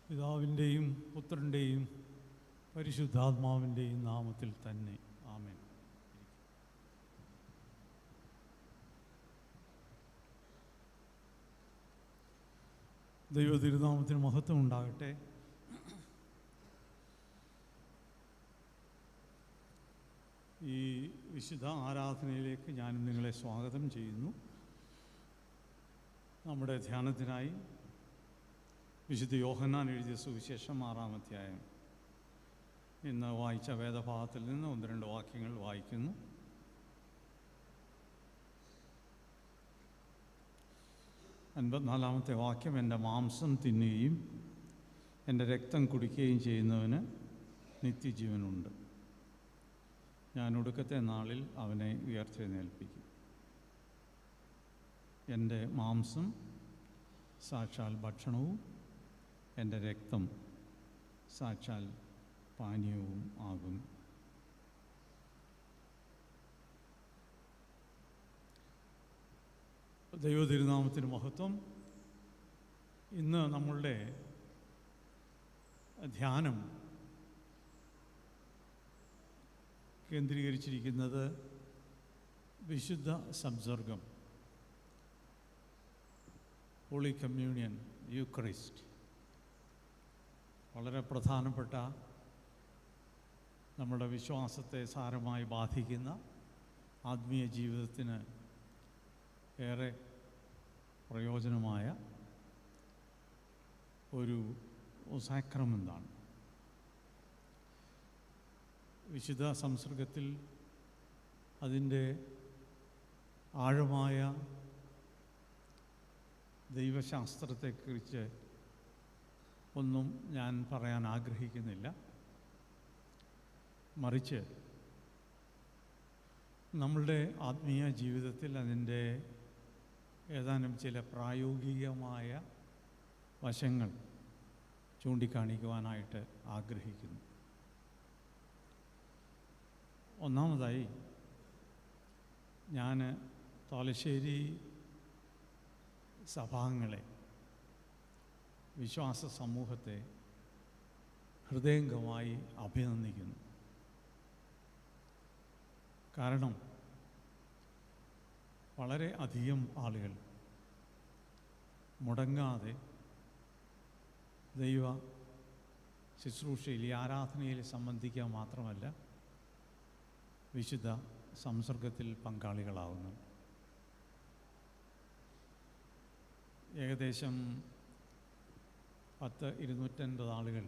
പിതാവിൻ്റെയും പുത്രൻ്റെയും പരിശുദ്ധാത്മാവിൻ്റെയും നാമത്തിൽ തന്നെ ആമേൻ. ദൈവ തിരുനാമത്തിന് മഹത്വം ഉണ്ടാകട്ടെ. ഈ വിശുദ്ധ ആരാധനയിലേക്ക് ഞാനും നിങ്ങളെ സ്വാഗതം ചെയ്യുന്നു. നമ്മുടെ ധ്യാനത്തിനായി വിശുദ്ധ യോഹന്നാൻ എഴുതിയ സുവിശേഷം 6-ാം അധ്യായം ഇന്ന് വായിച്ച വേദഭാഗത്തിൽ നിന്ന് 1-2 വാക്യങ്ങൾ വായിക്കുന്നു. അൻപത്തിനാലാമത്തെ വാക്യം, എൻ്റെ മാംസം തിന്നുകയും എൻ്റെ രക്തം കുടിക്കുകയും ചെയ്യുന്നവന് നിത്യജീവനുണ്ട്. ഞാൻ ഒടുക്കത്തെ നാളിൽ അവനെ ഉയർത്തെഴുന്നേൽപ്പിക്കും. എൻ്റെ മാംസം സാക്ഷാൽ ഭക്ഷണവും എൻ്റെ രക്തം സാക്ഷാൽ പാനീയവും ആകുന്നു. ദൈവ തിരുനാമത്തിന് മഹത്വം. ഇന്ന് നമ്മളുടെ ധ്യാനം കേന്ദ്രീകരിച്ചിരിക്കുന്നത് വിശുദ്ധ സംസർഗം, ഹോളി കമ്മ്യൂണിയൻ, യൂക്കറിസ്റ്റ്. വളരെ പ്രധാനപ്പെട്ട, നമ്മുടെ വിശ്വാസത്തെ സാരമായി ബാധിക്കുന്ന, ആത്മീയ ജീവിതത്തിന് ഏറെ പ്രയോജനമായ ഒരു സാക്രമെന്റാണ്. വിശുദ്ധ സംസർഗത്തിൽ അതിൻ്റെ ആഴമായ ദൈവശാസ്ത്രത്തെക്കുറിച്ച് ഒന്നും ഞാൻ പറയാൻ ആഗ്രഹിക്കുന്നില്ല. മറിച്ച് നമ്മളുടെ ആത്മീയ ജീവിതത്തിൽ അതിൻ്റെ ഏതാനും ചില പ്രായോഗികമായ വശങ്ങൾ ചൂണ്ടിക്കാണിക്കുവാനായിട്ട് ആഗ്രഹിക്കുന്നു. ഒന്നാമതായി, ഞാൻ താലശ്ശേരി സഭാംഗങ്ങളെ, വിശ്വാസ സമൂഹത്തെ ഹൃദയംഗമായി അഭിനന്ദിക്കുന്നു. കാരണം വളരെ അധികം ആളുകൾ മുടങ്ങാതെ ദൈവ ശുശ്രൂഷയിൽ, ഈ ആരാധനയിൽ സംബന്ധിക്കുക മാത്രമല്ല, വിശുദ്ധ സംസർഗത്തിൽ പങ്കാളികളാവുന്നു. ഏകദേശം 250 ആളുകൾ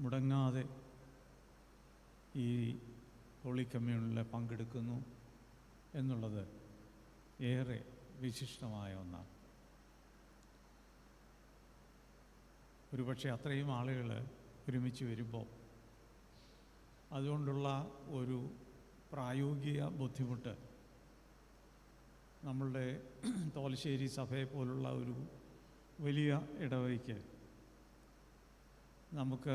മുടങ്ങാതെ ഈ ഹോളി കമ്മ്യൂണിൽ പങ്കെടുക്കുന്നു എന്നുള്ളത് ഏറെ വിശിഷ്ടമായ ഒന്നാണ്. ഒരുപക്ഷെ അത്രയും ആളുകൾ ഒരുമിച്ച് വരുമ്പോൾ അതുകൊണ്ടുള്ള ഒരു പ്രായോഗിക ബുദ്ധിമുട്ട് നമ്മളുടെ തോലശ്ശേരി സഭയെ പോലുള്ള ഒരു വലിയ ഇടവകയ്ക്ക് നമുക്ക്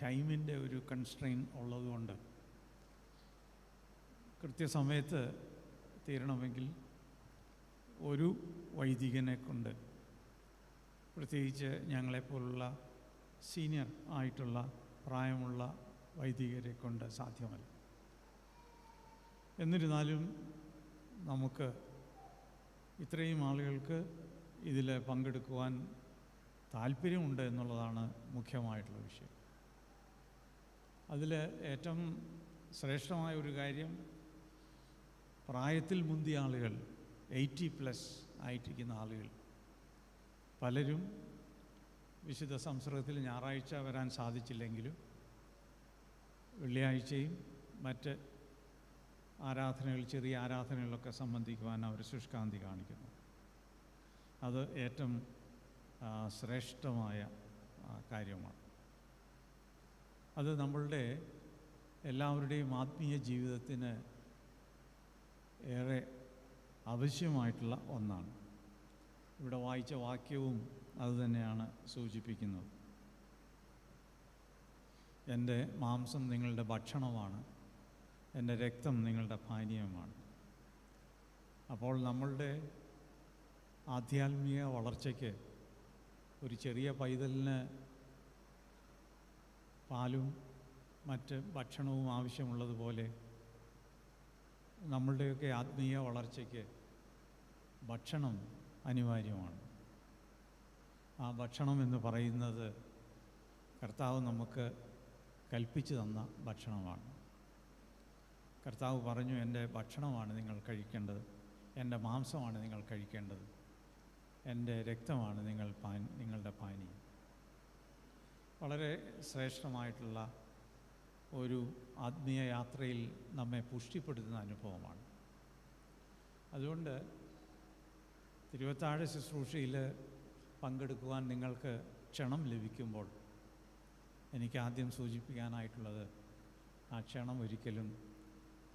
ടൈമിൻ്റെ ഒരു കൺസ്ട്രെയിൻ ഉള്ളതുകൊണ്ട് കൃത്യസമയത്ത് തീരണമെങ്കിൽ ഒരു വൈദികനെ കൊണ്ട്, പ്രത്യേകിച്ച് ഞങ്ങളെപ്പോലുള്ള സീനിയർ ആയിട്ടുള്ള പ്രായമുള്ള വൈദികരെ കൊണ്ട് സാധ്യമല്ല. എന്നിരുന്നാലും നമുക്ക് ഇത്രയും ആളുകൾക്ക് ഇതിൽ പങ്കെടുക്കുവാൻ താല്പര്യമുണ്ട് എന്നുള്ളതാണ് മുഖ്യമായിട്ടുള്ള വിഷയം. അതിൽ ഏറ്റവും ശ്രേഷ്ഠമായ ഒരു കാര്യം, പ്രായത്തിൽ മുന്തിയ ആളുകൾ, 80+ ആയിട്ടിരിക്കുന്ന ആളുകൾ പലരും വിശുദ്ധ സംസർഗത്തിൽ ഞായറാഴ്ച വരാൻ സാധിച്ചില്ലെങ്കിലും വെള്ളിയാഴ്ചയും മറ്റ് ആരാധനകൾ, ചെറിയ ആരാധനകളിലൊക്കെ സംബന്ധിക്കുവാൻ അവർ ശുഷ്കാന്തി കാണിക്കുന്നു. അത് ഏറ്റവും ശ്രേഷ്ഠമായ കാര്യമാണ്. അത് നമ്മളുടെ എല്ലാവരുടെയും ആത്മീയ ജീവിതത്തിന് ഏറെ ആവശ്യമായിട്ടുള്ള ഒന്നാണ്. ഇവിടെ വായിച്ച വാക്യവും അതുതന്നെയാണ് സൂചിപ്പിക്കുന്നത്. എൻ്റെ മാംസം നിങ്ങളുടെ ഭക്ഷണമാണ്, എൻ്റെ രക്തം നിങ്ങളുടെ പാനീയമാണ്. അപ്പോൾ നമ്മളുടെ ആധ്യാത്മിക വളർച്ചയ്ക്ക് ഒരു ചെറിയ പൈതലിന് പാലും മറ്റ് ഭക്ഷണവും ആവശ്യമുള്ളതുപോലെ നമ്മളുടെയൊക്കെ ആത്മീയ വളർച്ചയ്ക്ക് ഭക്ഷണം അനിവാര്യമാണ്. ആ ഭക്ഷണം എന്ന് പറയുന്നത് കർത്താവ് നമുക്ക് കൽപ്പിച്ചു തന്ന ഭക്ഷണമാണ്. കർത്താവ് പറഞ്ഞു, എൻ്റെ ഭക്ഷണമാണ് നിങ്ങൾ കഴിക്കേണ്ടത്, എൻ്റെ മാംസമാണ് നിങ്ങൾ കഴിക്കേണ്ടത്, എൻ്റെ രക്തമാണ് നിങ്ങളുടെ പാനീയം. വളരെ ശ്രേഷ്ഠമായിട്ടുള്ള ഒരു ആത്മീയ യാത്രയിൽ നമ്മെ പുഷ്ടിപ്പെടുത്തുന്ന അനുഭവമാണ്. അതുകൊണ്ട് തിരുവത്താഴ ശുശ്രൂഷയിൽ പങ്കെടുക്കുവാൻ നിങ്ങൾക്ക് ക്ഷണം ലഭിക്കുമ്പോൾ എനിക്ക് ആദ്യം സൂചിപ്പിക്കാനായിട്ടുള്ളത്, ആ ക്ഷണം ഒരിക്കലും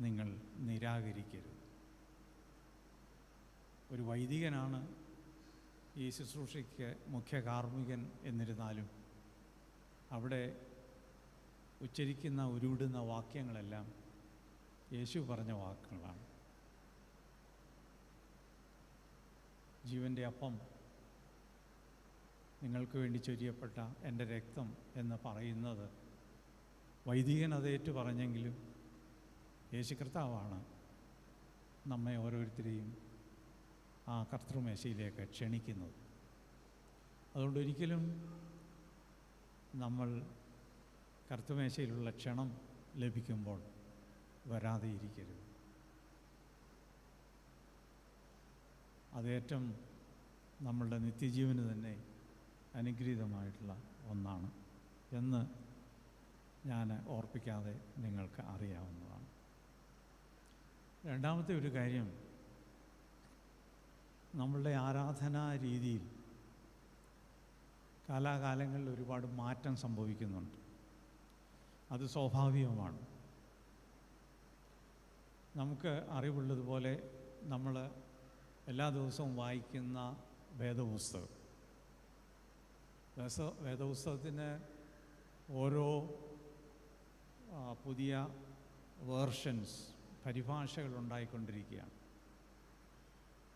നിങ്ങൾ നിരാകരിക്കരുത്. ഒരു വൈദികനാണ് ഈ ശുശ്രൂഷയ്ക്ക് മുഖ്യ കാർമ്മികൻ എന്നിരുന്നാലും അവിടെ ഉച്ചരിക്കുന്ന ഉരുവിടുന്ന വാക്യങ്ങളെല്ലാം യേശു പറഞ്ഞ വാക്കുകളാണ്. ജീവൻ്റെ അപ്പം, നിങ്ങൾക്ക് വേണ്ടി ചൊരിയപ്പെട്ട എൻ്റെ രക്തം എന്ന് പറയുന്നത് വൈദികൻ അതേറ്റു പറഞ്ഞെങ്കിലും യേശു കർത്താവാണ് നമ്മെ ഓരോരുത്തരെയും ആ കർത്തൃമേശയിലേക്ക് ക്ഷണിക്കുന്നത്. അതുകൊണ്ട് ഒരിക്കലും നമ്മൾ കർത്തൃമേശയിലുള്ള ക്ഷണം ലഭിക്കുമ്പോൾ വരാതെ ഇരിക്കരുത്. അതേറ്റം നമ്മളുടെ നിത്യജീവന് തന്നെ അനുഗ്രഹീതമായിട്ടുള്ള ഒന്നാണ് എന്ന് ഞാൻ ഓർപ്പിക്കാതെ നിങ്ങൾക്ക് അറിയാവുന്നതാണ്. രണ്ടാമത്തെ ഒരു കാര്യം, നമ്മളുടെ ആരാധനാ രീതിയിൽ കാലാകാലങ്ങളിൽ ഒരുപാട് മാറ്റം സംഭവിക്കുന്നുണ്ട്. അത് സ്വാഭാവികമാണ്. നമുക്ക് അറിവുള്ളതുപോലെ നമ്മൾ എല്ലാ ദിവസവും വായിക്കുന്ന വേദപുസ്തകത്തിന് ഓരോ പുതിയ വേർഷൻസ്, പരിഭാഷകൾ ഉണ്ടായിക്കൊണ്ടിരിക്കുകയാണ്.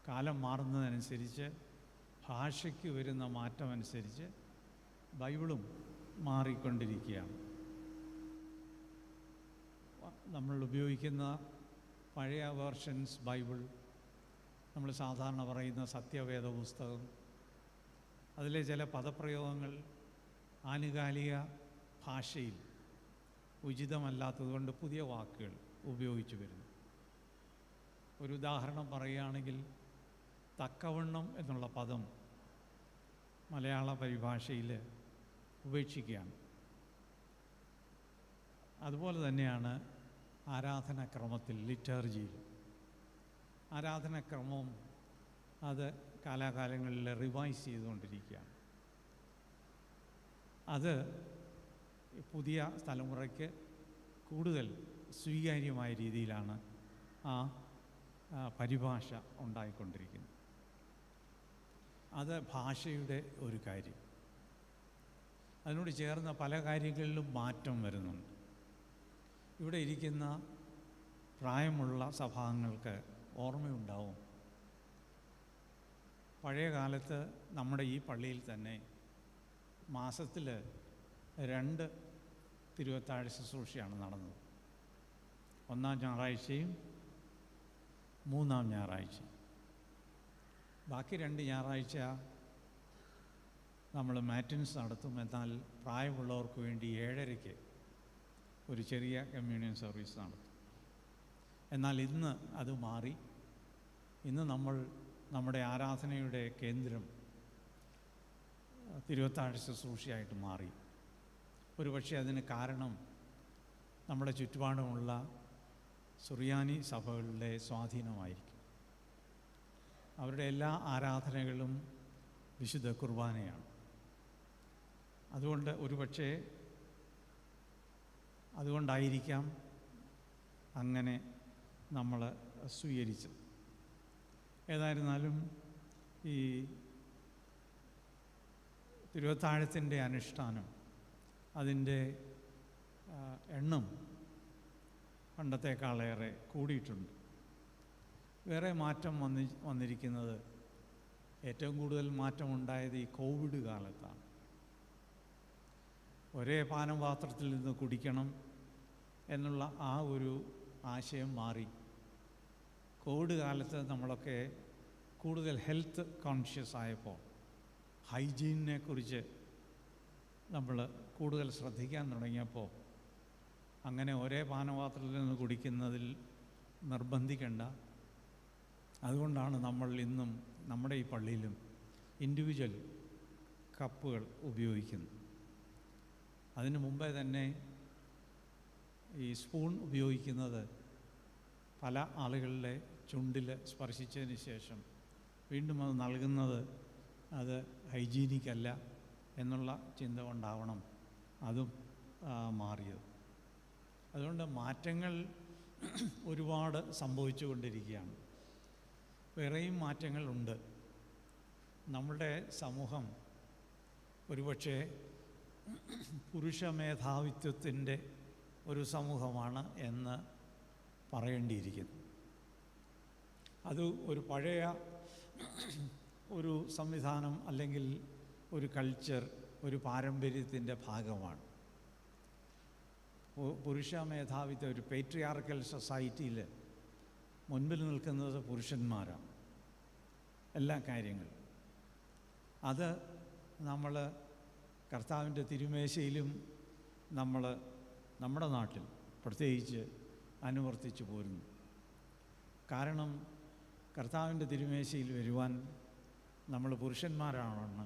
കാലം മാറുന്നതനുസരിച്ച്, ഭാഷയ്ക്ക് വരുന്ന മാറ്റമനുസരിച്ച് ബൈബിളും മാറിക്കൊണ്ടിരിക്കുകയാണ്. നമ്മൾ ഉപയോഗിക്കുന്ന പഴയ വേർഷൻസ് ബൈബിൾ, നമ്മൾ സാധാരണ പറയുന്ന സത്യവേദ പുസ്തകം, അതിലെ ചില പദപ്രയോഗങ്ങൾ ആനുകാലിക ഭാഷയിൽ ഉചിതമല്ലാത്തതുകൊണ്ട് പുതിയ വാക്കുകൾ ഉപയോഗിച്ചു വരുന്നു. ഒരു ഉദാഹരണം പറയുകയാണെങ്കിൽ, തക്കവണ്ണം എന്നുള്ള പദം മലയാള പരിഭാഷയിൽ ഉപേക്ഷിക്കുകയാണ്. അതുപോലെ തന്നെയാണ് ആരാധനാക്രമത്തിൽ, ലിറ്റർജിയിൽ ആരാധനാക്രമം അത് കാലാകാലങ്ങളിൽ റിവൈസ് ചെയ്തുകൊണ്ടിരിക്കുകയാണ്. അത് പുതിയ തലമുറയ്ക്ക് കൂടുതൽ സ്വീകാര്യമായ രീതിയിലാണ് ആ പരിഭാഷ ഉണ്ടായിക്കൊണ്ടിരിക്കുന്നത്. അത് ഭാഷയുടെ ഒരു കാര്യം. അതിനോട് ചേർന്ന പല കാര്യങ്ങളിലും മാറ്റം വരുന്നുണ്ട്. ഇവിടെ ഇരിക്കുന്ന പ്രായമുള്ള സഭാംഗങ്ങൾക്ക് ഓർമ്മയുണ്ടാവും, പഴയ കാലത്ത് നമ്മുടെ ഈ പള്ളിയിൽ തന്നെ മാസത്തിൽ 2 തിരുവത്താഴ ശുശ്രൂഷയാണ് നടന്നത്. 1-ാം ഞായറാഴ്ചയും 3-ാം ഞായറാഴ്ചയും. ബാക്കി 2 ഞായറാഴ്ച നമ്മൾ മാറ്റിൻസ് നടത്തും. എന്നാൽ പ്രായമുള്ളവർക്ക് വേണ്ടി 7:30 ഒരു ചെറിയ കമ്മ്യൂണിയൻ സർവീസ് നടത്തും. എന്നാൽ ഇന്ന് അത് മാറി. ഇന്ന് നമ്മൾ നമ്മുടെ ആരാധനയുടെ കേന്ദ്രം തിരുവത്താഴ ശുശ്രൂഷയായിട്ട് മാറി. ഒരുപക്ഷെ അതിന് കാരണം നമ്മുടെ ചുറ്റുപാടുമുള്ള സുറിയാനി സഭകളുടെ സ്വാധീനമായിരിക്കും. അവരുടെ എല്ലാ ആരാധനകളും വിശുദ്ധ കുർബാനയാണ്. അതുകൊണ്ടായിരിക്കാം അങ്ങനെ നമ്മൾ സ്വീകരിച്ചത്. ഏതായിരുന്നാലും ഈ തിരുവത്താഴത്തിൻ്റെ അനുഷ്ഠാനം, അതിൻ്റെ എണ്ണം പണ്ടത്തേക്കാളേറെ കൂടിയിട്ടുണ്ട്. വേറെ മാറ്റം വന്നിരിക്കുന്നത് ഏറ്റവും കൂടുതൽ മാറ്റമുണ്ടായത് ഈ കോവിഡ് കാലത്താണ്. ഒരേ പാനപാത്രത്തിൽ നിന്ന് കുടിക്കണം എന്നുള്ള ആ ഒരു ആശയം മാറി. കോവിഡ് കാലത്ത് നമ്മളൊക്കെ കൂടുതൽ ഹെൽത്ത് കോൺഷ്യസ് ആയപ്പോൾ ഹൈജീനിനെ കുറിച്ച് നമ്മൾ കൂടുതൽ ശ്രദ്ധിക്കാൻ തുടങ്ങിയപ്പോൾ അങ്ങനെ ഒരേ പാനപാത്രത്തിൽ നിന്ന് കുടിക്കുന്നതിൽ നിർബന്ധിക്കേണ്ട. അതുകൊണ്ടാണ് നമ്മൾ ഇന്നും നമ്മുടെ ഈ പള്ളിയിലും ഇൻഡിവിജ്വൽ കപ്പുകൾ ഉപയോഗിക്കുന്നത്. അതിനു മുമ്പേ തന്നെ ഈ സ്പൂൺ ഉപയോഗിക്കുന്നത് പല ആളുകളുടെ ചുണ്ടിൽ സ്പർശിച്ചതിന് ശേഷം വീണ്ടും അത് നൽകുന്നത് അത് ഹൈജീനിക്കല്ല എന്നുള്ള ചിന്ത കൊണ്ടാവണം അതും മാറിയത്. അതുകൊണ്ട് മാറ്റങ്ങൾ ഒരുപാട് സംഭവിച്ചു കൊണ്ടിരിക്കുകയാണ്. വേറെയും മാറ്റങ്ങളുണ്ട്. നമ്മുടെ സമൂഹം ഒരുപക്ഷെ പുരുഷ മേധാവിത്വത്തിൻ്റെ ഒരു സമൂഹമാണ് എന്ന് പറയേണ്ടിയിരിക്കുന്നു. അത് ഒരു പഴയ ഒരു സംവിധാനം അല്ലെങ്കിൽ ഒരു കൾച്ചർ, ഒരു പാരമ്പര്യത്തിൻ്റെ ഭാഗമാണ്. പുരുഷ മേധാവിത്വം, ഒരു പേട്രിയാർക്കൽ സൊസൈറ്റിയിൽ മുൻപിൽ നിൽക്കുന്നത് പുരുഷന്മാരാണ് എല്ലാ കാര്യങ്ങളും. അത് നമ്മൾ കർത്താവിൻ്റെ തിരുമേശയിലും നമ്മൾ നമ്മുടെ നാട്ടിൽ പ്രത്യേകിച്ച് അനുവർത്തിച്ചു പോരുന്നു. കാരണം കർത്താവിൻ്റെ തിരുമേശയിൽ വരുവാൻ നമ്മൾ പുരുഷന്മാരാണെന്ന്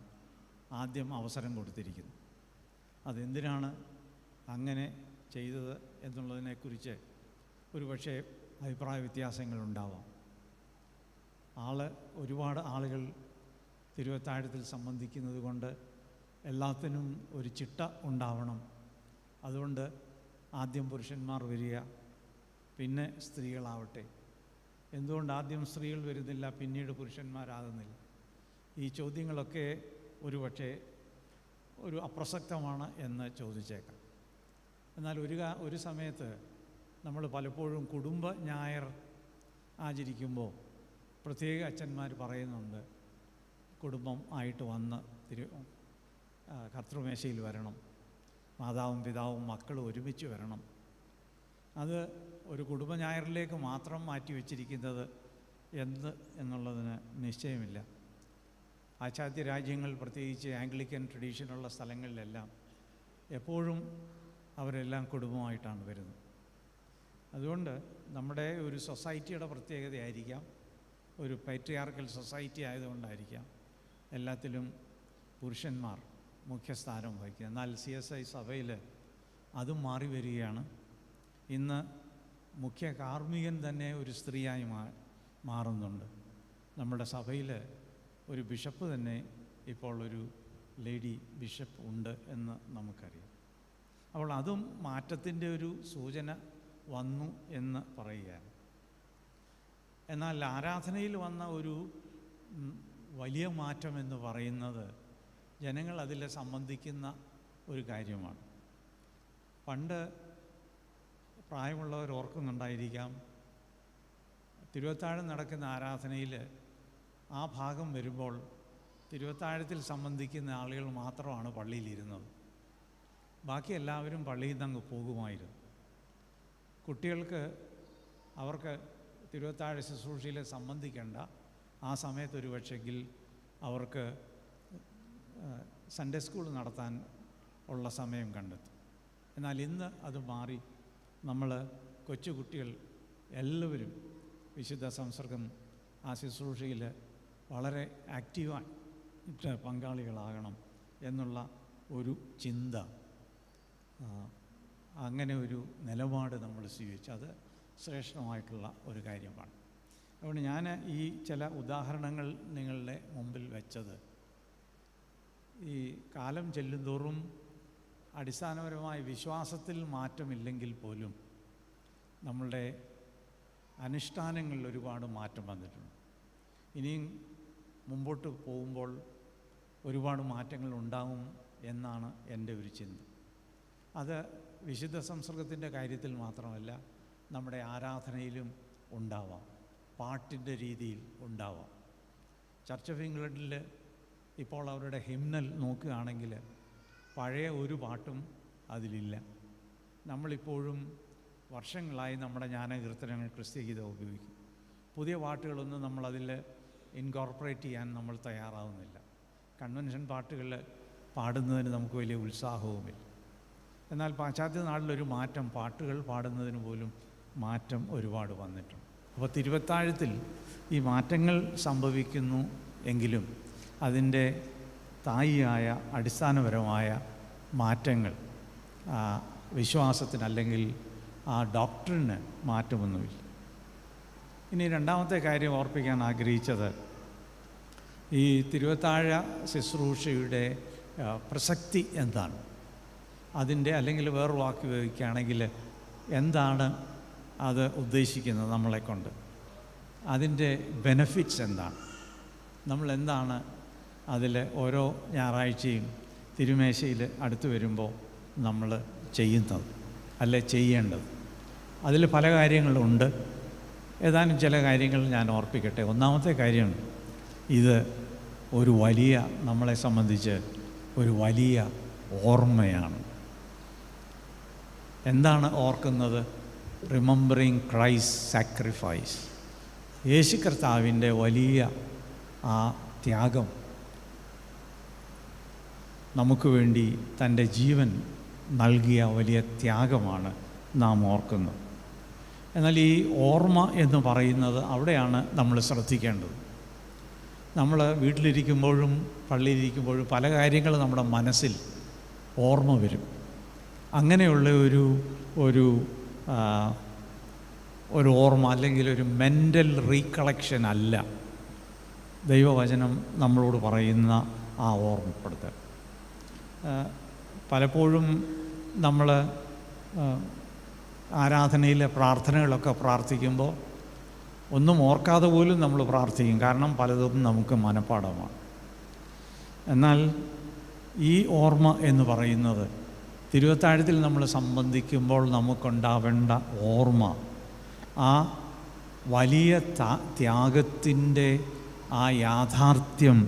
ആദ്യം അവസരം കൊടുത്തിരിക്കുന്നു. അതെന്തിനാണ് അങ്ങനെ ചെയ്തത് എന്നുള്ളതിനെക്കുറിച്ച് ഒരുപക്ഷെ അഭിപ്രായ വ്യത്യാസങ്ങളുണ്ടാവാം. ഒരുപാട് ആളുകൾ തിരുവത്താഴത്തിൽ സംബന്ധിക്കുന്നത് കൊണ്ട് എല്ലാത്തിനും ഒരു ചിട്ട ഉണ്ടാവണം. അതുകൊണ്ട് ആദ്യം പുരുഷന്മാർ വരിക, പിന്നെ സ്ത്രീകളാവട്ടെ. എന്തുകൊണ്ട് ആദ്യം സ്ത്രീകൾ വരുന്നില്ല, പിന്നീട് പുരുഷന്മാരാകുന്നില്ല? ഈ ചോദ്യങ്ങളൊക്കെ ഒരുപക്ഷെ ഒരു അപ്രസക്തമാണ് എന്ന് ചോദിച്ചേക്കാം. എന്നാൽ ഒരു സമയത്ത് നമ്മൾ പലപ്പോഴും കുടുംബ ഞായർ ആചരിക്കുമ്പോൾ പ്രത്യേക അച്ഛന്മാർ പറയുന്നുണ്ട്, കുടുംബം ആയിട്ട് വന്ന് കർത്തൃമേശയിൽ വരണം, മാതാവും പിതാവും മക്കളും ഒരുമിച്ച് വരണം. അത് ഒരു കുടുംബ ഞായറിലേക്ക് മാത്രം മാറ്റിവെച്ചിരിക്കുന്നത് എന്നുള്ളതിന് നിശ്ചയമില്ല. പാശ്ചാത്യ രാജ്യങ്ങൾ, പ്രത്യേകിച്ച് ആംഗ്ലിക്കൻ ട്രഡീഷനുള്ള സ്ഥലങ്ങളിലെല്ലാം എപ്പോഴും അവരെല്ലാം കുടുംബമായിട്ടാണ് വരുന്നത്. അതുകൊണ്ട് നമ്മുടെ ഒരു സൊസൈറ്റിയുടെ പ്രത്യേകതയായിരിക്കാം, ഒരു പാട്രിയാർക്കൽ സൊസൈറ്റി ആയതുകൊണ്ടായിരിക്കാം എല്ലാത്തിലും പുരുഷന്മാർ മുഖ്യസ്ഥാനം വഹിക്കുക. എന്നാൽ CSI സഭയിൽ അതും മാറി വരികയാണ്. ഇന്ന് മുഖ്യ കാർമ്മികൻ തന്നെ ഒരു സ്ത്രീയായി മാറുന്നുണ്ട്. നമ്മുടെ സഭയിൽ ഒരു ബിഷപ്പ് തന്നെ ഇപ്പോൾ ഒരു ലേഡി ബിഷപ്പ് ഉണ്ട് എന്ന് നമുക്കറിയാം. അപ്പോൾ അതും മാറ്റത്തിൻ്റെ ഒരു സൂചന വന്നു എന്ന് പറയുകയാണ്. എന്നാൽ ആരാധനയിൽ വന്ന ഒരു വലിയ മാറ്റം എന്ന് പറയുന്നത് ജനങ്ങൾ അതിൽ സംബന്ധിക്കുന്ന ഒരു കാര്യമാണ്. പണ്ട് പ്രായമുള്ളവർ ഓർക്കുന്നുണ്ടായിരിക്കാം, തിരുവത്താഴം നടക്കുന്ന ആരാധനയിൽ ആ ഭാഗം വരുമ്പോൾ തിരുവത്താഴത്തിൽ സംബന്ധിക്കുന്ന ആളുകൾ മാത്രമാണ് പള്ളിയിലിരുന്നത്. ബാക്കി എല്ലാവരും പള്ളിയിൽ നിന്ന് അങ്ങ് പോകുമായിരുന്നു. കുട്ടികൾക്ക് അവർക്ക് തിരുവത്താഴ ശുശ്രൂഷയിൽ സംബന്ധിക്കേണ്ട ആ സമയത്ത് ഒരു പക്ഷെങ്കിൽ അവർക്ക് സൺഡേ സ്കൂൾ നടത്താൻ ഉള്ള സമയം കണ്ടെത്തും. എന്നാൽ ഇന്ന് അത് മാറി. നമ്മൾ കൊച്ചുകുട്ടികൾ എല്ലാവരും വിശുദ്ധ സംസർഗം ആ ശുശ്രൂഷയിൽ വളരെ ആക്റ്റീവായിട്ട് പങ്കാളികളാകണം എന്നുള്ള ഒരു ചിന്ത, അങ്ങനെ ഒരു നിലപാട് നമ്മൾ സ്വീകരിച്ചു. അത് ശ്രേഷ്ഠമായിട്ടുള്ള ഒരു കാര്യമാണ്. അതുകൊണ്ട് ഞാൻ ഈ ചില ഉദാഹരണങ്ങൾ നിങ്ങളുടെ മുമ്പിൽ വെച്ചത്, ഈ കാലം ചെല്ലുന്തോറും അടിസ്ഥാനപരമായ വിശ്വാസത്തിൽ മാറ്റമില്ലെങ്കിൽ പോലും നമ്മളുടെ അനുഷ്ഠാനങ്ങളിൽ ഒരുപാട് മാറ്റം വന്നിട്ടുണ്ട്. ഇനിയും മുമ്പോട്ട് പോകുമ്പോൾ ഒരുപാട് മാറ്റങ്ങൾ ഉണ്ടാകും എന്നാണ് എൻ്റെ ഒരു ചിന്ത. അത് വിശുദ്ധ സംസർഗത്തിൻ്റെ കാര്യത്തിൽ മാത്രമല്ല, നമ്മുടെ ആരാധനയിലും ഉണ്ടാവാം, പാട്ടിൻ്റെ രീതിയിൽ ഉണ്ടാവാം. ചർച്ച് ഓഫ് ഇംഗ്ലണ്ടിൽ ഇപ്പോൾ അവരുടെ ഹിംനൽ നോക്കുകയാണെങ്കിൽ പഴയ ഒരു പാട്ടും അതിലില്ല. നമ്മളിപ്പോഴും വർഷങ്ങളായി നമ്മുടെ ജ്ഞാനകീർത്തനങ്ങൾ ക്രിസ്ത്യഗീതം ഉപയോഗിക്കും. പുതിയ പാട്ടുകളൊന്നും നമ്മളതിൽ ഇൻകോർപ്പറേറ്റ് ചെയ്യാൻ നമ്മൾ തയ്യാറാവുന്നില്ല. കൺവെൻഷൻ പാട്ടുകൾ പാടുന്നതിന് നമുക്ക് വലിയ ഉത്സാഹവുമില്ല. എന്നാൽ പാശ്ചാത്യ നാട്ടിലൊരു മാറ്റം, പാട്ടുകൾ പാടുന്നതിന് പോലും മാറ്റം ഒരുപാട് വന്നിട്ടുണ്ട്. അപ്പോൾ തിരുവത്താഴത്തിൽ ഈ മാറ്റങ്ങൾ സംഭവിക്കുന്നു എങ്കിലും അതിൻ്റെ തായിയായ അടിസ്ഥാനപരമായ മാറ്റങ്ങൾ വിശ്വാസത്തിന് അല്ലെങ്കിൽ ആ ഡോക്ടറിന് മാറ്റമൊന്നുമില്ല. ഇനി രണ്ടാമത്തെ കാര്യം ഓർപ്പിക്കാൻ ആഗ്രഹിച്ചത്, ഈ തിരുവത്താഴ ശുശ്രൂഷയുടെ പ്രസക്തി എന്താണ്, അതിൻ്റെ അല്ലെങ്കിൽ വേറൊരു വാക്ക് ഉപയോഗിക്കുകയാണെങ്കിൽ എന്താണ് അത് ഉദ്ദേശിക്കുന്നത് നമ്മളെക്കൊണ്ട്, അതിൻ്റെ ബെനഫിറ്റ്സ് എന്താണ്, നമ്മളെന്താണ് അതിൽ ഓരോ ഞായറാഴ്ചയും തിരുമേശയിൽ അടുത്ത് വരുമ്പോൾ നമ്മൾ ചെയ്യുന്നത് അല്ലെ ചെയ്യേണ്ടത്. അതിൽ പല കാര്യങ്ങളുണ്ട്. ഏതാനും ചില കാര്യങ്ങൾ ഞാൻ ഓർപ്പിക്കട്ടെ. ഒന്നാമത്തെ കാര്യം, ഇത് ഒരു വലിയ, നമ്മളെ സംബന്ധിച്ച് ഒരു വലിയ ഓർമ്മയാണ്. എന്താണ് ഓർക്കുന്നത്? റിമെമ്പറിങ് ക്രൈസ്റ്റ് സാക്രിഫൈസ്, യേശു കർത്താവിൻ്റെ വലിയ ആ ത്യാഗം, നമുക്ക് വേണ്ടി തൻ്റെ ജീവൻ നൽകിയ വലിയ ത്യാഗമാണ് നാം ഓർക്കുന്നത്. എന്നാൽ ഈ ഓർമ്മ എന്ന് പറയുന്നത് അവിടെയാണ് നമ്മൾ ശ്രദ്ധിക്കേണ്ടത്. നമ്മൾ വീട്ടിലിരിക്കുമ്പോഴും പള്ളിയിലിരിക്കുമ്പോഴും പല കാര്യങ്ങൾ നമ്മുടെ മനസ്സിൽ ഓർമ്മ വരും. അങ്ങനെയുള്ള ഒരു ഓർമ്മ അല്ലെങ്കിൽ ഒരു മെൻ്റൽ റീകളക്ഷൻ അല്ല ദൈവവചനം നമ്മളോട് പറയുന്ന ആ ഓർമ്മപ്പെടുത്തൽ. പലപ്പോഴും നമ്മൾ ആരാധനയിലെ പ്രാർത്ഥനകളൊക്കെ പ്രാർത്ഥിക്കുമ്പോൾ ഒന്നും ഓർക്കാതെ പോലും നമ്മൾ പ്രാർത്ഥിക്കും, കാരണം പലതും നമുക്ക് മനഃപ്പാടമാണ്. എന്നാൽ ഈ ഓർമ്മ എന്ന് പറയുന്നത് തിരുവത്താഴത്തിൽ നമ്മൾ സംബന്ധിക്കുമ്പോൾ നമുക്കുണ്ടാവേണ്ട ഓർമ്മ, ആ വലിയ ത്യാഗത്തിൻ്റെ ആ യാഥാർത്ഥ്യം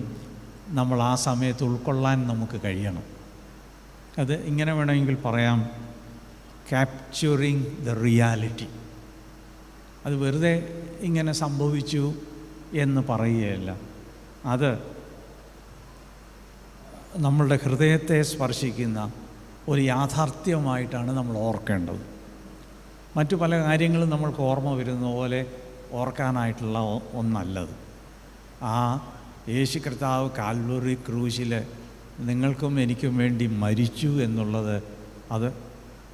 നമ്മൾ ആ സമയത്ത് ഉൾക്കൊള്ളാൻ നമുക്ക് കഴിയണം. അത് ഇങ്ങനെ വേണമെങ്കിൽ പറയാം, ക്യാപ്ചറിങ് ദ റിയാലിറ്റി. അത് വെറുതെ ഇങ്ങനെ സംഭവിച്ചു എന്ന് പറയുകയല്ല, അത് നമ്മളുടെ ഹൃദയത്തെ സ്പർശിക്കുന്ന ഒരു യാഥാർത്ഥ്യമായിട്ടാണ് നമ്മൾ ഓർക്കേണ്ടത്. മറ്റു പല കാര്യങ്ങളും നമ്മൾക്ക് ഓർമ്മ വരുന്ന പോലെ ഓർക്കാനായിട്ടുള്ള ഒന്നല്ലത്. ആ യേശു കർത്താവ് കാൽവറി ക്രൂശിൽ നിങ്ങൾക്കും എനിക്കും വേണ്ടി മരിച്ചു എന്നുള്ളത്,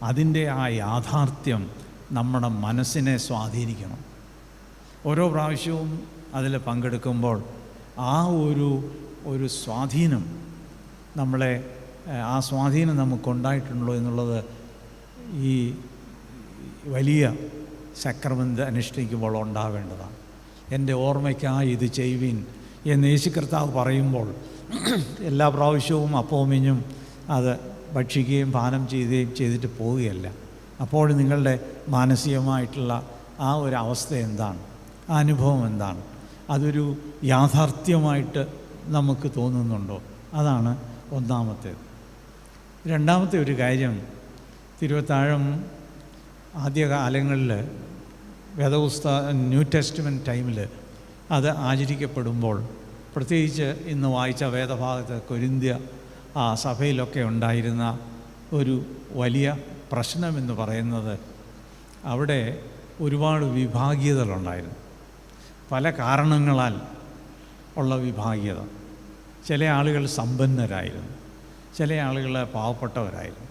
അതിൻ്റെ ആ യാഥാർത്ഥ്യം നമ്മുടെ മനസ്സിനെ സ്വാധീനിക്കണം. ഓരോ പ്രാവശ്യവും അതിൽ പങ്കെടുക്കുമ്പോൾ ആ ഒരു സ്വാധീനം ആ സ്വാധീനം നമുക്കുണ്ടായിട്ടുണ്ടോ എന്നുള്ളത് ഈ വലിയ സക്രമന്ത് അനുഷ്ഠിക്കുമ്പോൾ ഉണ്ടാവേണ്ടതാണ്. എൻ്റെ ഓർമ്മയ്ക്കായി ഇത് ചെയ്യുവിൻ എന്ന് യേശു കർത്താവ് പറയുമ്പോൾ എല്ലാ പ്രാവശ്യവും അപ്പവും അത് ഭക്ഷിക്കുകയും പാനം ചെയ്യുകയും ചെയ്തിട്ട് പോവുകയല്ല. അപ്പോൾ നിങ്ങളുടെ മാനസികമായിട്ടുള്ള ആ ഒരു അവസ്ഥ എന്താണ്, ആ അനുഭവം എന്താണ്, അതൊരു യാഥാർത്ഥ്യമായിട്ട് നമുക്ക് തോന്നുന്നുണ്ടോ? അതാണ് ഒന്നാമത്തേത്. രണ്ടാമത്തെ ഒരു കാര്യം, തിരുവത്താഴം ആദ്യകാലങ്ങളിൽ ന്യൂ ടെസ്റ്റ്മെൻറ്റ് ടൈമിൽ അത് ആചരിക്കപ്പെടുമ്പോൾ, പ്രത്യേകിച്ച് ഇന്ന് വായിച്ച വേദഭാഗത്ത് കൊരിന്ത്യ സഭയിലൊക്കെ ഉണ്ടായിരുന്ന ഒരു വലിയ പ്രശ്നമെന്ന് പറയുന്നത്, അവിടെ ഒരുപാട് വിഭാഗീയതകളുണ്ടായിരുന്നു. പല കാരണങ്ങളാൽ ഉള്ള വിഭാഗീയത. ചില ആളുകൾ സമ്പന്നരായിരുന്നു, ചില ആളുകൾ പാവപ്പെട്ടവരായിരുന്നു,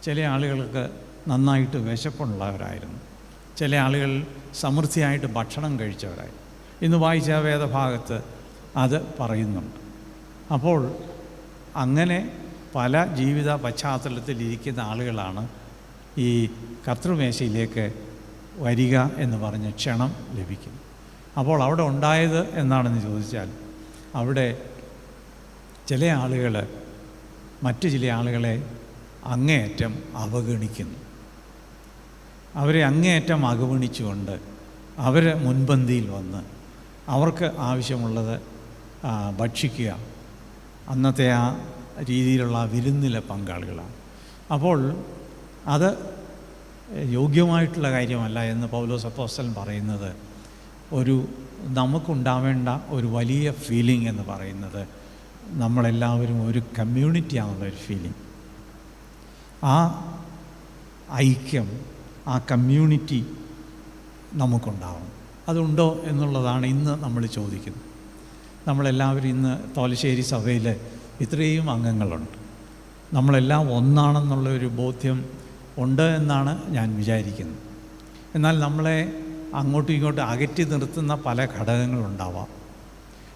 ചില ആളുകൾക്ക് നന്നായിട്ട് വിശപ്പുള്ളവരായിരുന്നു, ചില ആളുകൾ സമൃദ്ധിയായിട്ട് ഭക്ഷണം കഴിച്ചവരായിരുന്നു. ഇന്ന് വായിച്ച വേദഭാഗത്ത് അത് പറയുന്നുണ്ട്. അപ്പോൾ അങ്ങനെ പല ജീവിത പശ്ചാത്തലത്തിലിരിക്കുന്ന ആളുകളാണ് ഈ കർത്തൃമേശയിലേക്ക് വരിക എന്ന് പറഞ്ഞ് ക്ഷണം ലഭിക്കുന്നു. അപ്പോൾ അവിടെ ഉണ്ടായത് എന്താണെന്ന് ചോദിച്ചാൽ, അവിടെ ചില ആളുകൾ മറ്റു ചില ആളുകളെ അങ്ങേയറ്റം അവഗണിക്കുന്നു. അവരെ അങ്ങേയറ്റം അവഗണിച്ചുകൊണ്ട് അവർ മുൻപന്തിയിൽ വന്ന് അവർക്ക് ആവശ്യമുള്ളത് ഭക്ഷിക്കുക, അന്നത്തെ ആ രീതിയിലുള്ള വിരുന്നിലെ പങ്കാളികളാണ്. അപ്പോൾ അത് യോഗ്യമായിട്ടുള്ള കാര്യമല്ല എന്ന് പൗലോസ് അപ്പോസ്തലൻ പറയുന്നത്. നമുക്കുണ്ടാവേണ്ട ഒരു വലിയ ഫീലിംഗ് എന്ന് പറയുന്നത് നമ്മളെല്ലാവരും ഒരു കമ്മ്യൂണിറ്റിയാണെന്നുള്ളൊരു ഫീലിംഗ്. ആ ഐക്യം, ആ കമ്മ്യൂണിറ്റി നമുക്കുണ്ടാവണം. അതുണ്ടോ എന്നുള്ളതാണ് ഇന്ന് നമ്മൾ ചോദിക്കുന്നത്. നമ്മളെല്ലാവരും ഇന്ന് തോലശ്ശേരി സഭയിൽ ഇത്രയും അംഗങ്ങളുണ്ട്. നമ്മളെല്ലാം ഒന്നാണെന്നുള്ളൊരു ബോധ്യം ഉണ്ട് എന്നാണ് ഞാൻ വിചാരിക്കുന്നത്. എന്നാൽ നമ്മളെ അങ്ങോട്ടും ഇങ്ങോട്ടും അകറ്റി നിർത്തുന്ന പല ഘടകങ്ങളുണ്ടാവാം.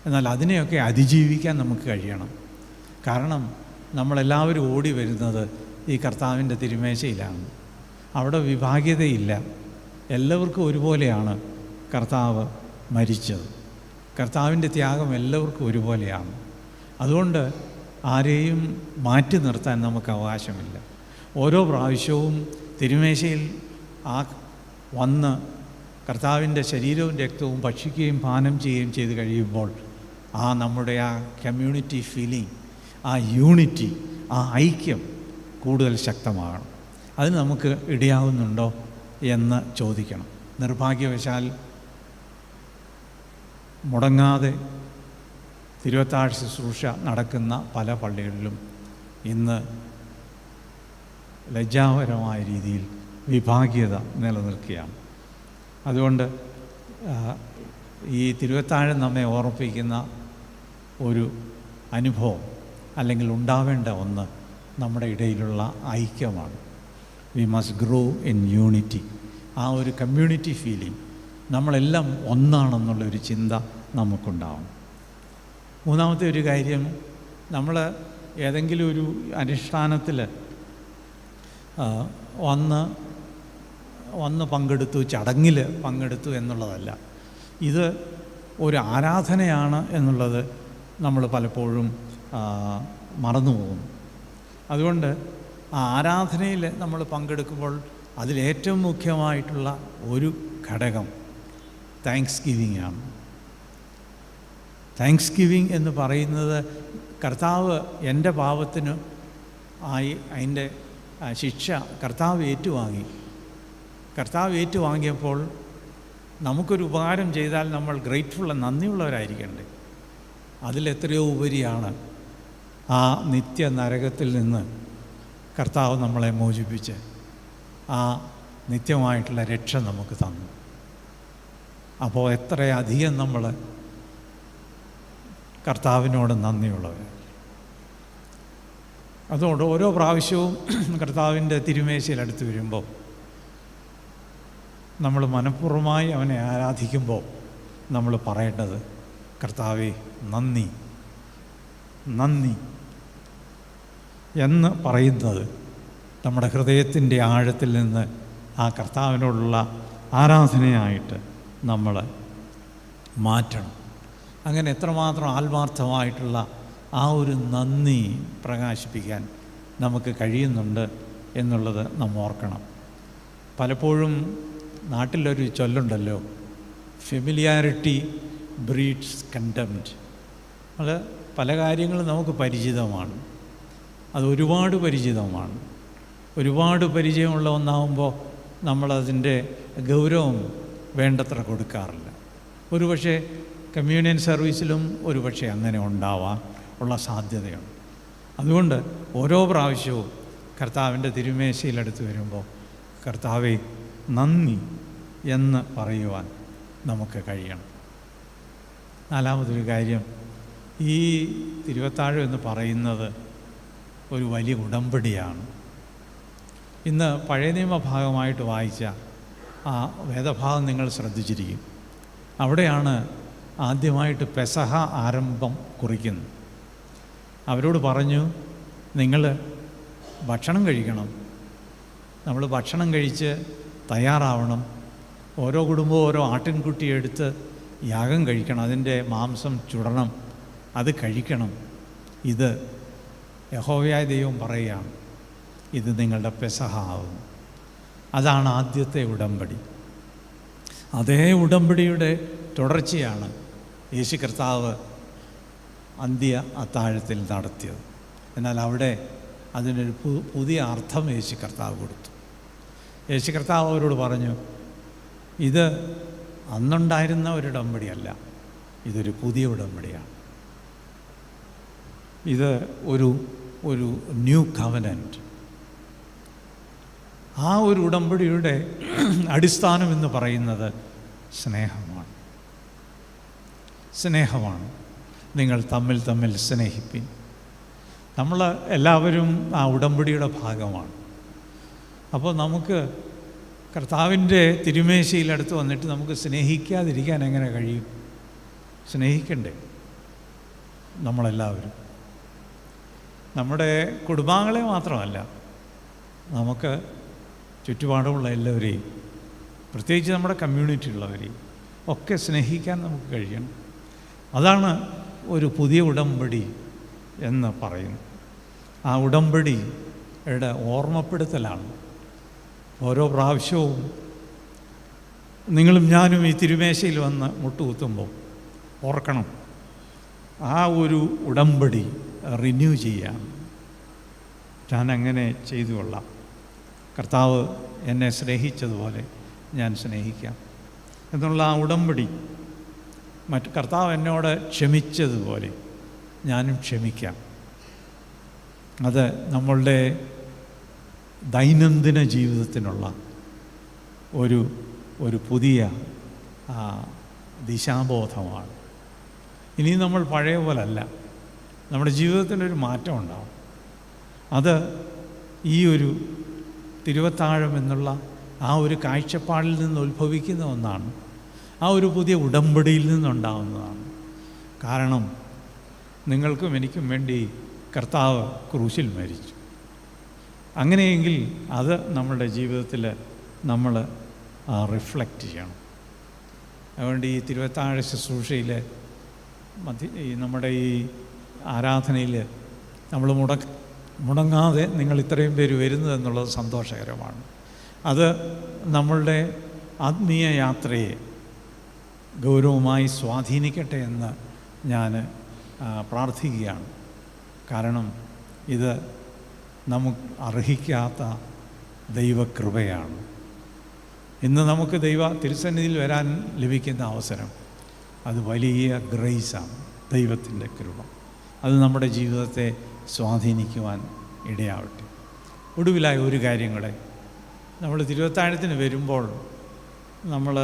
എന്നാൽ അതിനെയൊക്കെ അതിജീവിക്കാൻ നമുക്ക് കഴിയണം. കാരണം നമ്മളെല്ലാവരും ഓടി വരുന്നത് ഈ കർത്താവിൻ്റെ തിരുമേശയിലാണ്. അവിടെ വിഭാഗ്യതയില്ല. എല്ലാവർക്കും ഒരുപോലെയാണ് കർത്താവ് മരിച്ചത്. കർത്താവിൻ്റെ ത്യാഗം എല്ലാവർക്കും ഒരുപോലെയാണ്. അതുകൊണ്ട് ആരെയും മാറ്റി നിർത്താൻ നമുക്ക് അവകാശമില്ല. ഓരോ പ്രാവശ്യവും തിരുമേശയിൽ വന്ന് കർത്താവിൻ്റെ ശരീരവും രക്തവും ഭക്ഷിക്കുകയും പാനം ചെയ്യുകയും ചെയ്ത് കഴിയുമ്പോൾ നമ്മുടെ ആ കമ്മ്യൂണിറ്റി ഫീലിംഗ്, ആ യൂണിറ്റി, ആ ഐക്യം കൂടുതൽ ശക്തമാകണം. അതിന് നമുക്ക് ഇടയാകുന്നുണ്ടോ എന്ന് ചോദിക്കണം. നിർഭാഗ്യവശാൽ മുടങ്ങാതെ തിരുവത്താഴ് ശുശ്രൂഷ നടക്കുന്ന പല പള്ളികളിലും ഇന്ന് ലജ്ജാകരമായ രീതിയിൽ വിഭാഗീയത നിലനിൽക്കുകയാണ്. അതുകൊണ്ട് ഈ തിരുവത്താഴം നമ്മെ ഓർമ്മിപ്പിക്കുന്ന ഒരു അനുഭവം അല്ലെങ്കിൽ ഉണ്ടാവേണ്ട ഒന്ന് നമ്മുടെ ഇടയിലുള്ള ഐക്യമാണ്. We must grow in unity. ആ ഒരു കമ്മ്യൂണിറ്റി ഫീലിംഗ്, നമ്മളെല്ലാം ഒന്നാണെന്നുള്ളൊരു ചിന്ത നമുക്കുണ്ടാവണം. മൂന്നാമത്തെ ഒരു കാര്യം, നമ്മൾ ഏതെങ്കിലും ഒരു അനുഷ്ഠാനത്തിൽ വന്ന് പങ്കെടുത്തു, ചടങ്ങിൽ പങ്കെടുത്തു എന്നുള്ളതല്ല. ഇത് ഒരു ആരാധനയാണ് എന്നുള്ളത് നമ്മൾ പലപ്പോഴും മറന്നുപോകുന്നു. അതുകൊണ്ട് ആ ആരാധനയിൽ നമ്മൾ പങ്കെടുക്കുമ്പോൾ അതിലേറ്റവും മുഖ്യമായിട്ടുള്ള ഒരു ഘടകം താങ്ക്സ് ഗിവിങ് ആണ്. താങ്ക്സ് ഗിവിങ് എന്ന് പറയുന്നത് കർത്താവ് എൻ്റെ പാപത്തിന് അതിൻ്റെ ശിക്ഷ കർത്താവ് ഏറ്റുവാങ്ങി. കർത്താവ് ഏറ്റുവാങ്ങിയപ്പോൾ നമുക്കൊരു ഉപകാരം ചെയ്താൽ നമ്മൾ ഗ്രേറ്റ്ഫുൾ, നന്ദിയുള്ളവരായിരിക്കണ്ടേ. അതിലെത്രയോ ഉപരിയാണ് ആ നിത്യ നരകത്തിൽ നിന്ന് കർത്താവ് നമ്മളെ മോചിപ്പിച്ച് ആ നിത്യമായിട്ടുള്ള രക്ഷ നമുക്ക് തന്നു. അപ്പോൾ എത്രയധികം നമ്മൾ കർത്താവിനോട് നന്ദിയുള്ളവർ. അതുകൊണ്ട് ഓരോ പ്രാവശ്യവും കർത്താവിൻ്റെ തിരുമേശയിൽ അടുത്ത് വരുമ്പോൾ നമ്മൾ മനഃപൂർവ്വമായി അവനെ ആരാധിക്കുമ്പോൾ നമ്മൾ പറയേണ്ടത് കർത്താവേ നന്ദി, നന്ദി എന്ന് പറയുന്നത് നമ്മുടെ ഹൃദയത്തിൻ്റെ ആഴത്തിൽ നിന്ന് ആ കർത്താവിനോടുള്ള ആരാധനയായിട്ട് നമ്മൾ മാറ്റണം. അങ്ങനെ എത്രമാത്രം ആത്മാർത്ഥമായിട്ടുള്ള ആ ഒരു നന്ദി പ്രകാശിപ്പിക്കാൻ നമുക്ക് കഴിയുന്നുണ്ട് എന്നുള്ളത് നമ്മൾ ഓർക്കണം. പലപ്പോഴും നാട്ടിലൊരു ചൊല്ലുണ്ടല്ലോ, ഫെമിലിയാരിറ്റി ബ്രീഡ്സ് കണ്ടംപ്റ്റ്. അത് പല കാര്യങ്ങളും നമുക്ക് പരിചിതമാണ്, അത് ഒരുപാട് പരിചിതമാണ്. ഒരുപാട് പരിചയമുള്ള ഒന്നാകുമ്പോൾ നമ്മളതിൻ്റെ ഗൗരവം വേണ്ടത്ര കൊടുക്കാറില്ല. ഒരുപക്ഷെ കമ്മ്യൂണിയൻ സർവീസിലും ഒരുപക്ഷെ അങ്ങനെ ഉണ്ടാവാൻ ഉള്ള സാധ്യതയുണ്ട്. അതുകൊണ്ട് ഓരോ പ്രാവശ്യവും കർത്താവിൻ്റെ തിരുമേശയിലെടുത്ത് വരുമ്പോൾ കർത്താവേ നന്ദി എന്ന് പറയുവാൻ നമുക്ക് കഴിയണം. നാലാമതൊരു കാര്യം, ഈ തിരുവത്താഴം എന്ന് പറയുന്നത് ഒരു വലിയ ഉടമ്പടിയാണ്. ഇന്ന് പഴയ നിയമ ഭാഗമായിട്ട് വായിച്ച ആ വേദഭാഗം നിങ്ങൾ ശ്രദ്ധിച്ചിരിക്കും. അവിടെയാണ് ആദ്യമായിട്ട് പെസഹ ആരംഭം കുറിക്കുന്നത്. അവരോട് പറഞ്ഞു, നിങ്ങൾ ഭക്ഷണം കഴിക്കണം, നമ്മൾ ഭക്ഷണം കഴിച്ച് തയ്യാറാവണം. ഓരോ കുടുംബവും ഓരോ ആട്ടിൻകുട്ടി എടുത്ത് യാഗം കഴിക്കണം, അതിൻ്റെ മാംസം ചുടണം, അത് കഴിക്കണം. ഇത് യഹോവയായ ദൈവം പറയുകയാണ്, ഇത് നിങ്ങളുടെ പെസഹ ആകും. അതാണ് ആദ്യത്തെ ഉടമ്പടി. അതേ ഉടമ്പടിയുടെ തുടർച്ചയാണ് യേശു കർത്താവ് അന്ത്യ അത്താഴത്തിൽ നടത്തിയത്. എന്നാൽ അവിടെ അതിനൊരു പുതിയ അർത്ഥം യേശു കർത്താവ് കൊടുത്തു. യേശു കർത്താവ് അവരോട് പറഞ്ഞു, ഇത് അന്നുണ്ടായിരുന്ന ഒരു ഉടമ്പടിയല്ല, ഇതൊരു പുതിയ ഉടമ്പടിയാണ്. ഇത് ഒരു ന്യൂ കവനൻറ്റ്. ആ ഒരു ഉടമ്പടിയുടെ അടിസ്ഥാനം എന്ന് പറയുന്നത് സ്നേഹമാണ്. നിങ്ങൾ തമ്മിൽ സ്നേഹിപ്പിൻ. നമ്മൾ എല്ലാവരും ആ ഉടമ്പടിയുടെ ഭാഗമാണ്. അപ്പോൾ നമുക്ക് കർത്താവിൻ്റെ തിരുമേശയിലടുത്ത് വന്നിട്ട് നമുക്ക് സ്നേഹിക്കാതിരിക്കാൻ എങ്ങനെ കഴിയും? സ്നേഹിക്കണ്ടേ നമ്മളെല്ലാവരും? നമ്മുടെ കുടുംബാംഗങ്ങളെ മാത്രമല്ല, നമുക്ക് ചുറ്റുപാടുമുള്ള എല്ലാവരെയും, പ്രത്യേകിച്ച് നമ്മുടെ കമ്മ്യൂണിറ്റിയുള്ളവരെയും ഒക്കെ സ്നേഹിക്കാൻ നമുക്ക് കഴിയണം. അതാണ് ഒരു പുതിയ ഉടമ്പടി എന്ന് പറയുന്നത്. ആ ഉടമ്പടിയുടെ ഓർമ്മപ്പെടുത്തലാണ്. ഓരോ പ്രാവശ്യവും നിങ്ങളും ഞാനും ഈ തിരുമേശയിൽ വന്ന് മുട്ടുകുത്തുമ്പോൾ ഓർക്കണം, ആ ഒരു ഉടമ്പടി റിന്യൂ ചെയ്യാം. ഞാൻ അങ്ങനെ ചെയ്തു കൊള്ളാം. കർത്താവ് എന്നെ സ്നേഹിച്ചതുപോലെ ഞാൻ സ്നേഹിക്കാം എന്നുള്ള ആ ഉടമ്പടി, കർത്താവ് എന്നോട് ക്ഷമിച്ചതുപോലെ ഞാനും ക്ഷമിക്കാം. അത് നമ്മളുടെ ദൈനംദിന ജീവിതത്തിനുള്ള ഒരു പുതിയ ദിശാബോധമാണ്. ഇനി നമ്മൾ പഴയ പോലല്ല, നമ്മുടെ ജീവിതത്തിനൊരു മാറ്റം ഉണ്ടാവും. അത് ഈ ഒരു തിരുവത്താഴം എന്നുള്ള ആ ഒരു കാഴ്ചപ്പാടിൽ നിന്ന് ഉത്ഭവിക്കുന്ന ഒന്നാണ്. ആ ഒരു പുതിയ ഉടമ്പടിയിൽ നിന്നുണ്ടാവുന്നതാണ്. കാരണം നിങ്ങൾക്കും എനിക്കും വേണ്ടി കർത്താവ് ക്രൂശിൽ മരിച്ചു. അങ്ങനെയെങ്കിൽ അത് നമ്മളുടെ ജീവിതത്തിൽ നമ്മൾ റിഫ്ലക്റ്റ് ചെയ്യണം. അതുകൊണ്ട് ഈ തിരുവത്താഴ ശുശ്രൂഷയിൽ നമ്മുടെ ഈ ആരാധനയിൽ നമ്മൾ മുടങ്ങാതെ നിങ്ങൾ ഇത്രയും പേര് വരുന്നതെന്നുള്ളത് സന്തോഷകരമാണ്. അത് നമ്മളുടെ ആത്മീയ യാത്രയെ ഗൗരവമായി സ്വാധീനിക്കട്ടെ എന്ന് ഞാൻ പ്രാർത്ഥിക്കുകയാണ്. കാരണം ഇത് നമുക്ക് അർഹിക്കാത്ത ദൈവകൃപയാണ്. ഇന്ന് നമുക്ക് തിരുസന്നിധിയിൽ വരാൻ ലഭിക്കുന്ന അവസരം അത് വലിയ ഗ്രേസാണ്, ദൈവത്തിൻ്റെ കൃപ. അത് നമ്മുടെ ജീവിതത്തെ സ്വാധീനിക്കുവാൻ ഇടയാവട്ടെ. ഒടുവിലായി ഒരു കാര്യം കൂടെ, നമ്മൾ തിരുവത്താഴത്തിന് വരുമ്പോൾ നമ്മൾ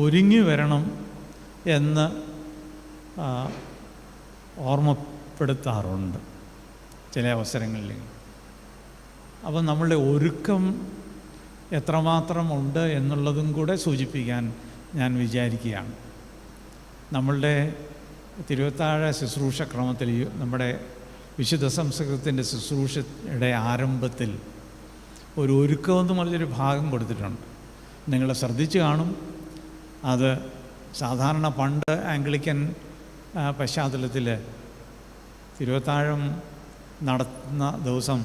ഒരുങ്ങി വരണം എന്ന് ഓർമ്മപ്പെടുത്താറുണ്ട് ചില അവസരങ്ങളിൽ. അപ്പം നമ്മളുടെ ഒരുക്കം എത്രമാത്രം ഉണ്ട് എന്നുള്ളതും കൂടെ സൂചിപ്പിക്കാൻ ഞാൻ വിചാരിക്കുകയാണ്. നമ്മളുടെ തിരുവത്താഴ ശുശ്രൂഷ ക്രമത്തിൽ നമ്മുടെ വിശുദ്ധ സംസ്കൃതത്തിൻ്റെ ശുശ്രൂഷയുടെ ആരംഭത്തിൽ ഒരു ഒരുക്കമെന്ന് പറഞ്ഞൊരു ഭാഗം കൊടുത്തിട്ടുണ്ട്. നിങ്ങൾ ശ്രദ്ധിച്ച് കാണും. അത് സാധാരണ പണ്ട് ആംഗ്ലിക്കൻ പശ്ചാത്തലത്തിൽ തിരുവത്താഴം നടത്തുന്ന ദിവസം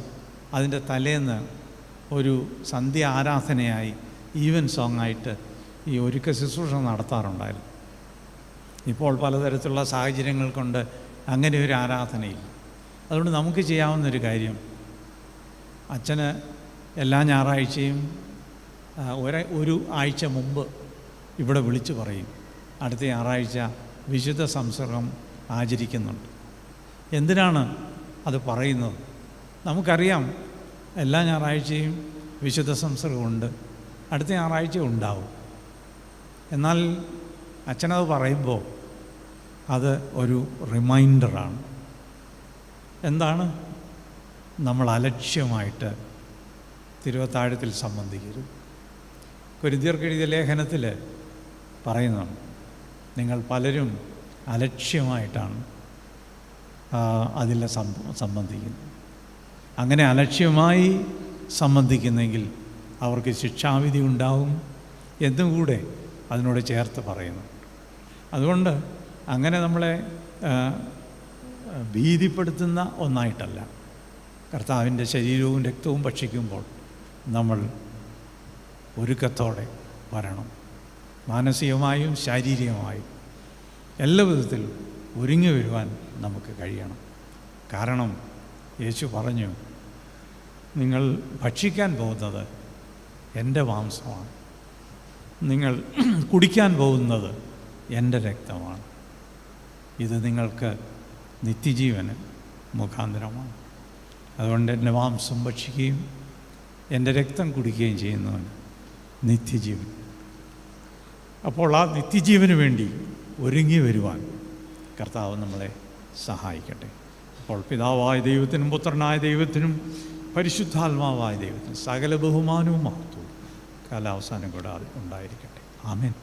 അതിൻ്റെ തലേന്ന് ഒരു സന്ധ്യ ആരാധനയായി ഈവൻ സോങ്ങായിട്ട് ഈ ഒരുക്ക ശുശ്രൂഷ നടത്താറുണ്ടായിരുന്നു. ഇപ്പോൾ പലതരത്തിലുള്ള സാഹചര്യങ്ങൾ കൊണ്ട് അങ്ങനെ ഒരു ആരാധനയില്ല. അതുകൊണ്ട് നമുക്ക് ചെയ്യാവുന്നൊരു കാര്യം, അച്ഛന് എല്ലാ ഞായറാഴ്ചയും ഒരു ആഴ്ച മുമ്പ് ഇവിടെ വിളിച്ചു പറയും, അടുത്ത ഞായറാഴ്ച വിശുദ്ധ സംസർഗം ആചരിക്കുന്നുണ്ട്. എന്തിനാണ് അത് പറയുന്നത്? നമുക്കറിയാം എല്ലാ ഞായറാഴ്ചയും വിശുദ്ധ സംസർഗമുണ്ട്, അടുത്ത ഞായറാഴ്ച ഉണ്ടാവും. എന്നാൽ അച്ഛനത് പറയുമ്പോൾ അത് ഒരു റിമൈൻഡറാണ്. എന്താണ്? നമ്മൾ അലക്ഷ്യമായിട്ട് തിരുവത്താഴത്തിൽ സംബന്ധിക്കരുത്. കൊരിന്ത്യർക്ക് എഴുതിയ ലേഖനത്തിൽ പറയുന്നുണ്ട്, നിങ്ങൾ പലരും അലക്ഷ്യമായിട്ടാണ് അതിൽ സംബന്ധിക്കുന്നത്. അങ്ങനെ അലക്ഷ്യമായി സംബന്ധിക്കുന്നെങ്കിൽ അവർക്ക് ശിക്ഷാവിധി ഉണ്ടാവും എന്നും കൂടെ അതിനോട് ചേർത്ത് പറയുന്നു. അതുകൊണ്ട് അങ്ങനെ നമ്മളെ ഭീതിപ്പെടുത്തുന്ന ഒന്നായിട്ടല്ല, കർത്താവിൻ്റെ ശരീരവും രക്തവും ഭക്ഷിക്കുമ്പോൾ നമ്മൾ ഒരുക്കത്തോടെ വരണം. മാനസികമായും ശാരീരികമായും എല്ലാ വിധത്തിലും ഒരുങ്ങി വരുവാൻ നമുക്ക് കഴിയണം. കാരണം യേശു പറഞ്ഞു, നിങ്ങൾ ഭക്ഷിക്കാൻ പോകുന്നത് എൻ്റെ മാംസമാണ്, നിങ്ങൾ കുടിക്കാൻ പോകുന്നത് എൻ്റെ രക്തമാണ്, ഇത് നിങ്ങൾക്ക് നിത്യജീവന് മുഖാന്തരമാണ്. അതുകൊണ്ട് എൻ്റെ മാംസം ഭക്ഷിക്കുകയും എൻ്റെ രക്തം കുടിക്കുകയും ചെയ്യുന്നവന് നിത്യജീവൻ. അപ്പോൾ ആ നിത്യജീവന് വേണ്ടി ഒരുങ്ങി വരുവാൻ കർത്താവ് നമ്മളെ സഹായിക്കട്ടെ. അപ്പോൾ പിതാവായ ദൈവത്തിനും പുത്രനായ ദൈവത്തിനും പരിശുദ്ധാത്മാവായ ദൈവത്തിനും സകല ബഹുമാനവും മഹത്വവും കാലാവസാനം കൂടാതെ ഉണ്ടായിരിക്കട്ടെ. ആമേൻ.